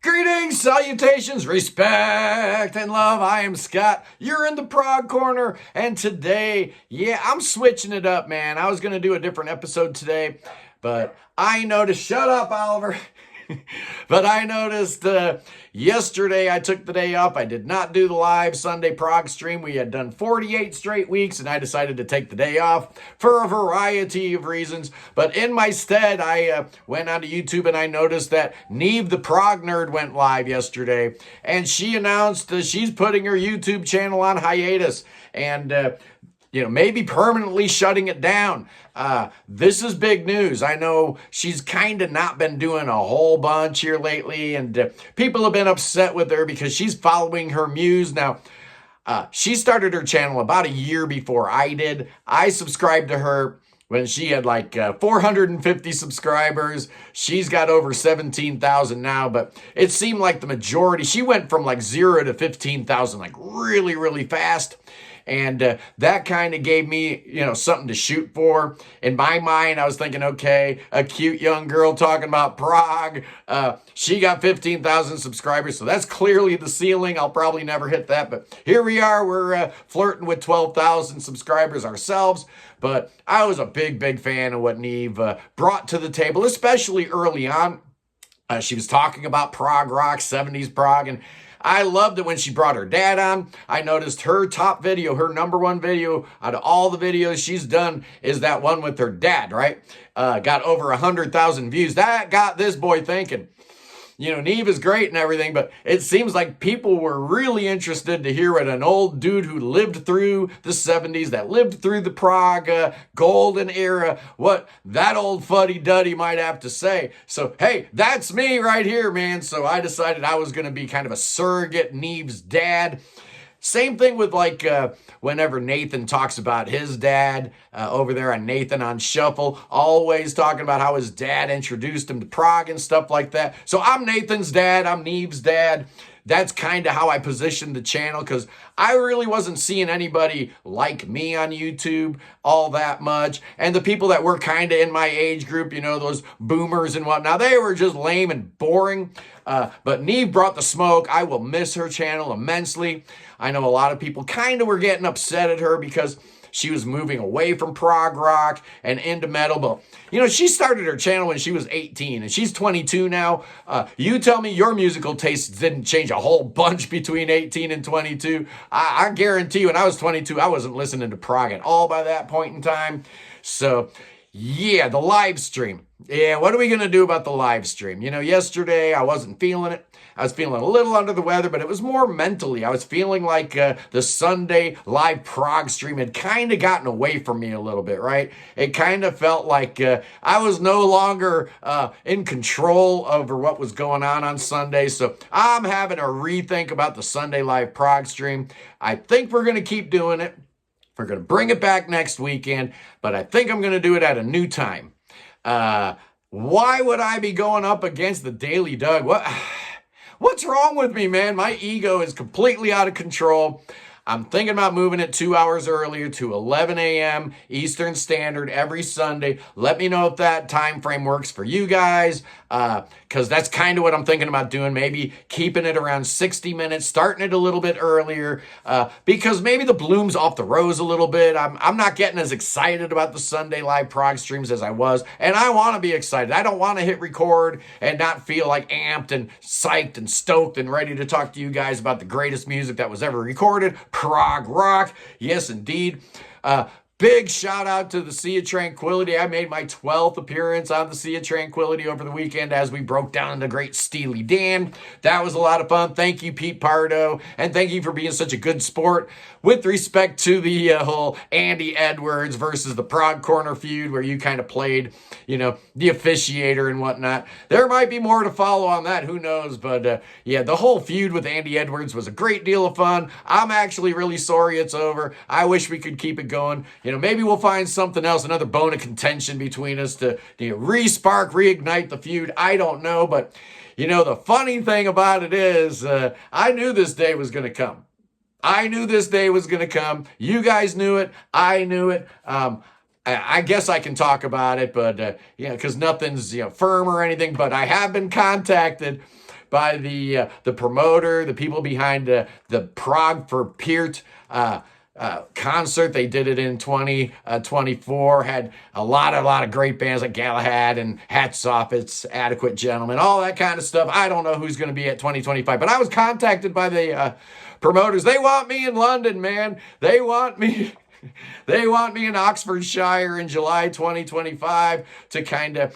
Greetings, salutations, respect, and love. I am Scott. You're in the Prog Corner. And today, I'm switching it up, man. I was going to do a different episode today, but I noticed, shut up, Oliver. But I noticed yesterday I took the day off. I did not do the live Sunday Prog stream. We had done 48 straight weeks, and I decided to take the day off for a variety of reasons. But in my stead, I went onto YouTube and I noticed that Neeve the Prog Nerd went live yesterday, and she announced she's putting her YouTube channel on hiatus. And maybe permanently shutting it down. This is big news. I know she's kind of not been doing a whole bunch here lately, and people have been upset with her because she's following her muse. Now, she started her channel about a year before I did. I subscribed to her when she had like 450 subscribers. She's got over 17,000 now, but it seemed like the majority, she went from like 0 to 15,000 like really, really fast. And that kind of gave me, something to shoot for. In my mind, I was thinking, okay, a cute young girl talking about Prog. She got 15,000 subscribers, so that's clearly the ceiling. I'll probably never hit that, but here we are. We're flirting with 12,000 subscribers ourselves. But I was a big, big fan of what Neeve brought to the table, especially early on. She was talking about prog rock, 70s prog, and I loved it when she brought her dad on. I noticed her top video, her number one video out of all the videos she's done is that one with her dad, right? Got over 100,000 views. That got this boy thinking. Neeve is great and everything, but it seems like people were really interested to hear what an old dude who lived through the 70s, that lived through the Prog golden era, what that old fuddy-duddy might have to say. So, hey, that's me right here, man. So I decided I was going to be kind of a surrogate Neve's dad. Same thing with whenever Nathan talks about his dad over there on Nathan on Shuffle, always talking about how his dad introduced him to Prog and stuff like that. So I'm Nathan's dad, I'm Neve's dad. That's kind of how I positioned the channel because I really wasn't seeing anybody like me on YouTube all that much. And the people that were kind of in my age group, those boomers and whatnot, they were just lame and boring. But Neeve brought the smoke. I will miss her channel immensely. I know a lot of people kind of were getting upset at her because she was moving away from prog rock and into metal. But, she started her channel when she was 18 and she's 22 now. You tell me your musical tastes didn't change a whole bunch between 18 and 22. I guarantee you when I was 22, I wasn't listening to prog at all by that point in time. So, yeah, the live stream. Yeah, what are we going to do about the live stream? Yesterday I wasn't feeling it. I was feeling a little under the weather, but it was more mentally. I was feeling like the Sunday live prog stream had kind of gotten away from me a little bit, right? It kind of felt like I was no longer in control over what was going on Sunday. So I'm having a rethink about the Sunday live prog stream. I think we're going to keep doing it. We're going to bring it back next weekend, but I think I'm going to do it at a new time. Why would I be going up against the Daily Doug? What's wrong with me, man? My ego is completely out of control. I'm thinking about moving it 2 hours earlier to 11 a.m. Eastern Standard every Sunday. Let me know if that time frame works for you guys, because that's kind of what I'm thinking about doing. Maybe keeping it around 60 minutes, starting it a little bit earlier, because maybe the bloom's off the rose a little bit. I'm not getting as excited about the Sunday live prog streams as I was, and I want to be excited. I don't want to hit record and not feel like amped and psyched and stoked and ready to talk to you guys about the greatest music that was ever recorded. Prog rock. Yes, indeed. Big shout out to the Sea of Tranquility. I made my 12th appearance on the Sea of Tranquility over the weekend as we broke down the great Steely Dan. That was a lot of fun. Thank you, Pete Pardo, and thank you for being such a good sport with respect to the whole Andy Edwards versus the Prog Corner feud where you kind of played, the officiator and whatnot. There might be more to follow on that. Who knows? But the whole feud with Andy Edwards was a great deal of fun. I'm actually really sorry it's over. I wish we could keep it going. Maybe we'll find something else, another bone of contention between us to re-spark, reignite the feud. I don't know, but the funny thing about it is I knew this day was going to come. I knew this day was going to come. You guys knew it. I knew it. I guess I can talk about it, but because nothing's firm or anything. But I have been contacted by the promoter, the people behind the Prog for Peart concert. They did it in 2024. Had a lot of great bands like Galahad and Hats Off, It's Adequate Gentlemen, all that kind of stuff. I don't know who's going to be at 2025, but I was contacted by the promoters. They want me in London, man. They want me. They want me in Oxfordshire in July 2025 to kind of,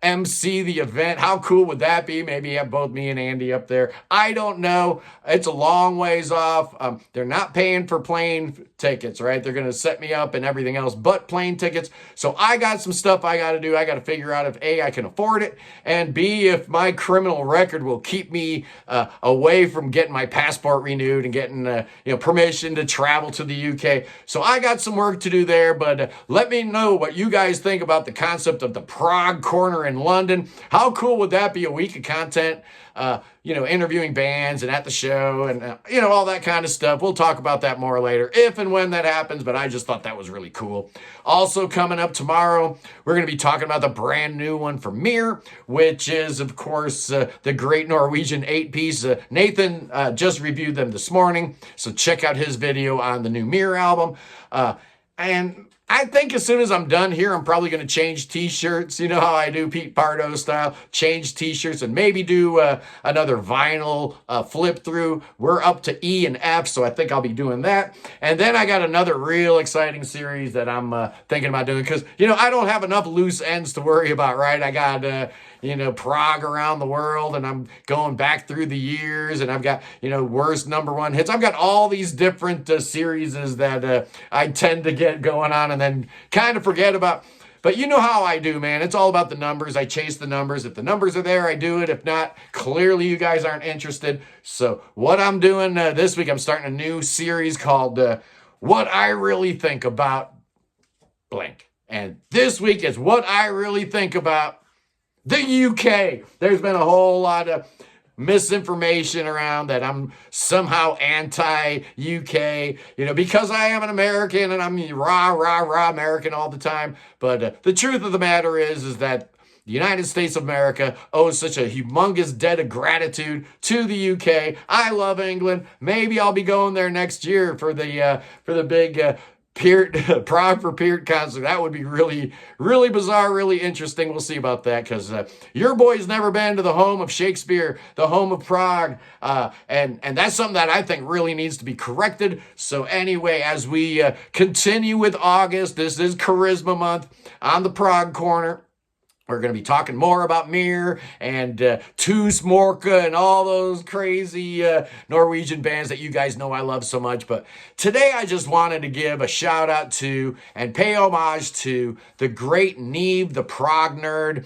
MC the event. How cool would that be? Maybe have both me and Andy up there. I don't know. It's a long ways off. They're not paying for plane tickets, right? They're going to set me up and everything else but plane tickets. So I got some stuff I got to do. I got to figure out if A, I can afford it, and B, if my criminal record will keep me away from getting my passport renewed and getting permission to travel to the UK. So I got some work to do there, but let me know what you guys think about the concept of the Prog Corner in London. How cool would that be? A week of content, interviewing bands and at the show and, all that kind of stuff. We'll talk about that more later, if and when that happens, but I just thought that was really cool. Also coming up tomorrow, we're going to be talking about the brand new one from Mir, which is, of course, the great Norwegian 8-piece. Nathan just reviewed them this morning, so check out his video on the new Mir album. And I think as soon as I'm done here, I'm probably going to change t-shirts. You know how I do, Pete Pardo style, change t-shirts and maybe do another vinyl flip through. We're up to E and F, so I think I'll be doing that. And then I got another real exciting series that I'm thinking about doing because, I don't have enough loose ends to worry about, right? I got, Prog around the world, and I'm going back through the years, and I've got, worst #1 hits. I've got all these different series that I tend to get going on and then kind of forget about. But you know how I do, man. It's all about the numbers. I chase the numbers. If the numbers are there, I do it. If not, clearly you guys aren't interested. So what I'm doing this week, I'm starting a new series called What I Really Think About Blank. And this week is What I Really Think About the UK. There's been a whole lot of misinformation around that I'm somehow anti-UK, because I am an American and I'm rah American all the time. But the truth of the matter is that the United States of America owes such a humongous debt of gratitude to the UK. I love England. Maybe I'll be going there next year for the big Prog for Peart concert. That would be really, really bizarre, really interesting. We'll see about that because your boy's never been to the home of Shakespeare, the home of Prog, and that's something that I think really needs to be corrected. So anyway, as we continue with August, this is Charisma Month on the Prog Corner. We're going to be talking more about Mir and Tus Morka and all those crazy Norwegian bands that you guys know I love so much. But today I just wanted to give a shout out to and pay homage to the great Neeve, the prog nerd.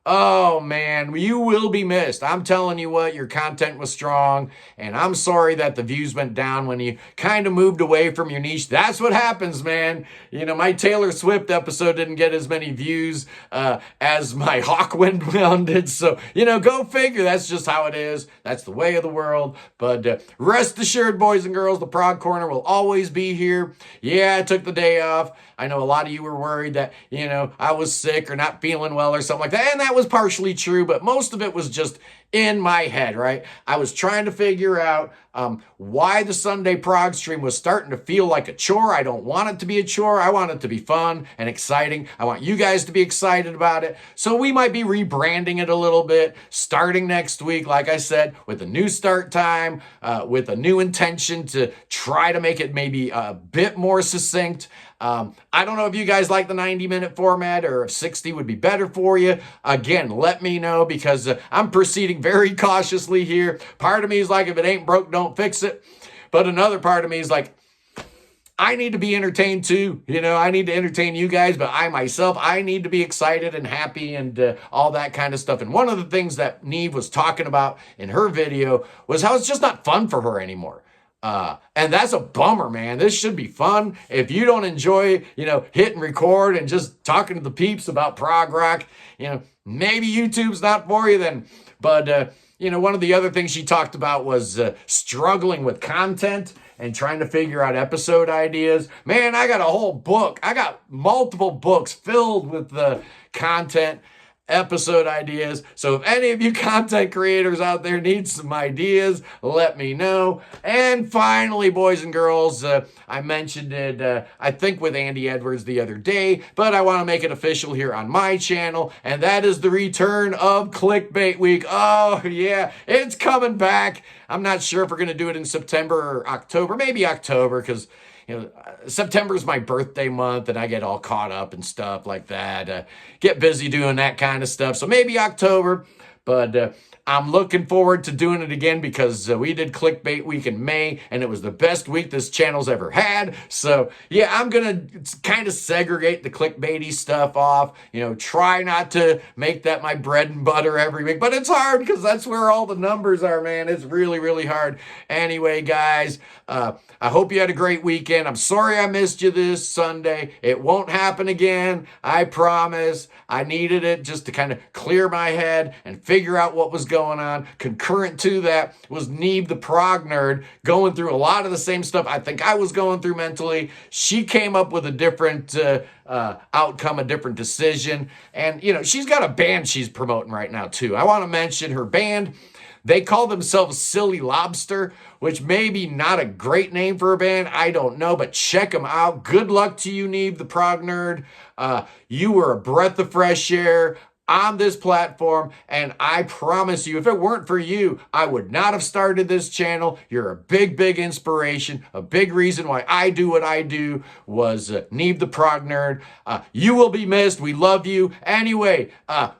Oh, man, you will be missed. I'm telling you what, your content was strong, and I'm sorry that the views went down when you kind of moved away from your niche. That's what happens, man. My Taylor Swift episode didn't get as many views as my Hawkwind one did, so, go figure. That's just how it is. That's the way of the world. But rest assured, boys and girls, the Prog Corner will always be here. Yeah, I took the day off. I know a lot of you were worried that, I was sick or not feeling well or something like that, and that was partially true, but most of it was just in my head, right? I was trying to figure out why the Sunday Prog stream was starting to feel like a chore. I don't want it to be a chore. I want it to be fun and exciting. I want you guys to be excited about it. So we might be rebranding it a little bit, starting next week, like I said, with a new start time, with a new intention to try to make it maybe a bit more succinct. I don't know if you guys like the 90-minute format or if 60 would be better for you. Again, let me know because I'm proceeding very cautiously here. Part of me is like, if it ain't broke, don't fix it. But another part of me is like, I need to be entertained too. I need to entertain you guys, but I need to be excited and happy and all that kind of stuff. And one of the things that Neeve was talking about in her video was how it's just not fun for her anymore. And that's a bummer, man. This should be fun. If you don't enjoy, hitting record and just talking to the peeps about prog rock, maybe YouTube's not for you then. But, one of the other things she talked about was struggling with content and trying to figure out episode ideas. Man, I got a whole book. I got multiple books filled with the content. episode ideas. So if any of you content creators out there need some ideas, let me know. And finally, boys and girls, I mentioned it, I think with Andy Edwards the other day, but I want to make it official here on my channel, and that is the return of Clickbait Week. Oh yeah, it's coming back. I'm not sure if we're going to do it in September or October, maybe October, because September is my birthday month and I get all caught up and stuff like that. Get busy doing that kind of stuff. So maybe October, but I'm looking forward to doing it again because we did Clickbait Week in May and it was the best week this channel's ever had. So yeah, I'm going to kind of segregate the clickbaity stuff off, try not to make that my bread and butter every week, but it's hard because that's where all the numbers are, man. It's really, really hard. Anyway, guys, I hope you had a great weekend. I'm sorry I missed you this Sunday. It won't happen again. I promise. I needed it just to kind of clear my head and figure out what was going on. Concurrent to that was Neeve, the Prog nerd, going through a lot of the same stuff I think I was going through mentally. She came up with a different outcome, a different decision. And, she's got a band she's promoting right now, too. I want to mention her band. They call themselves Silly Lobster, which may be not a great name for a band. I don't know, but check them out. Good luck to you, Neeve, the Prog nerd. You were a breath of fresh air on this platform, and I promise you, if it weren't for you, I would not have started this channel. You're a big, big inspiration. A big reason why I do what I do was Neeve the Prog nerd. You will be missed. We love you. Anyway,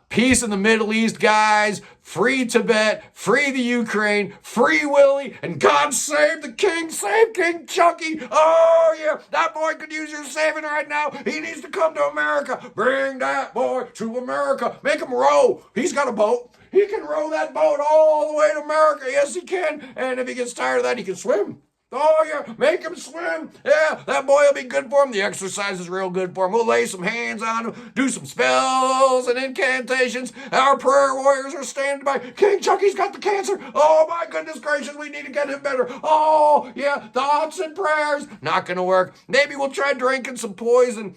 peace in the Middle East, guys. Free Tibet, free the Ukraine, free Willie, and God save the king, save King Chucky. Oh, yeah, that boy could use your saving right now. He needs to come to America. Bring that boy to America. Make him row. He's got a boat. He can row that boat all the way to America. Yes, he can. And if he gets tired of that, he can swim. Oh, yeah, make him swim. Yeah, that boy will be good for him. The exercise is real good for him. We'll lay some hands on him, do some spells and incantations. Our prayer warriors are standing by. King Chucky's got the cancer. Oh, my goodness gracious, we need to get him better. Oh, yeah, thoughts and prayers. Not going to work. Maybe we'll try drinking some poison.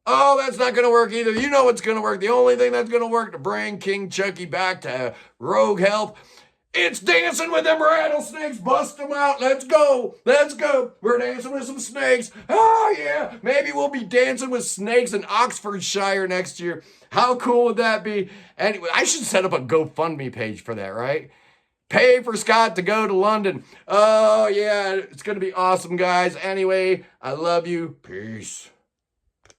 Oh, that's not going to work either. You know what's going to work. The only thing that's going to work to bring King Chucky back to rogue health, it's dancing with them rattlesnakes. Bust them out. Let's go. Let's go. We're dancing with some snakes. Oh, yeah. Maybe we'll be dancing with snakes in Oxfordshire next year. How cool would that be? Anyway, I should set up a GoFundMe page for that, right? Pay for Scott to go to London. Oh, yeah. It's going to be awesome, guys. Anyway, I love you. Peace.